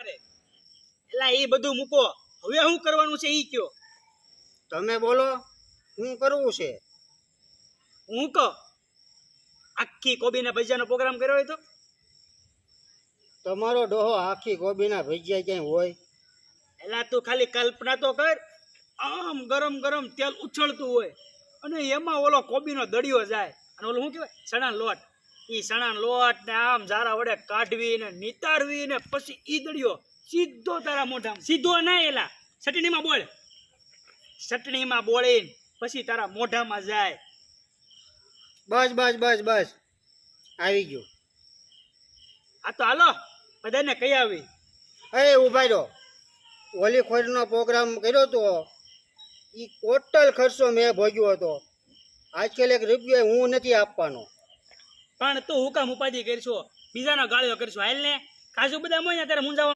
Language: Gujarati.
દે. એટલે એ બધું મૂકો, હવે શું કરવાનું છે ઈ કયો. તમે બોલો શું કરવું છે? હું કહો આખી કોબીના ભજીયાનો પ્રોગ્રામ કર્યો હોય તો તમારો ડોહો આખી કોબીના ભજીયા ક્યાંય હોય? એલા તું ખાલી કલ્પના તો કર, આમ ગરમ ગરમ તેલ ઉછળતું હોય અને એમાં ઓલો કોબીનો દળિયો જાય અને ઓલો શું કહેવાય ચણાનો લોટ, ઈ ચણાનો લોટ ને આમ ઝારા વડે કાઢવી ને નિતારવી ને પછી ઈ દળિયો સીધો તારા મોઢામાં, સીધો ના એલા ચટણીમાં બોળ, ચટણીમાં બોળીને પછી તારા મોઢામાં જાય. બસ બસ બસ બસ આવી ગયું. આ તો હાલો બધાને કહી આવી. અરે ઉભા રહ્યો, ઓલી ખોરનો પ્રોગ્રામ કર્યો તો એ ટોટલ ખર્ચો મેં ભોગ્યો હતો. આજકાલ એક રૂપિયો હું નથી આપવાનો. પણ તું હુકામ ઉપાધિ કરશો, બીજાના ગાળ્યો કરશો, હાલ ને કાજુ બદામ હોય ને ત્યારે મુંજાવા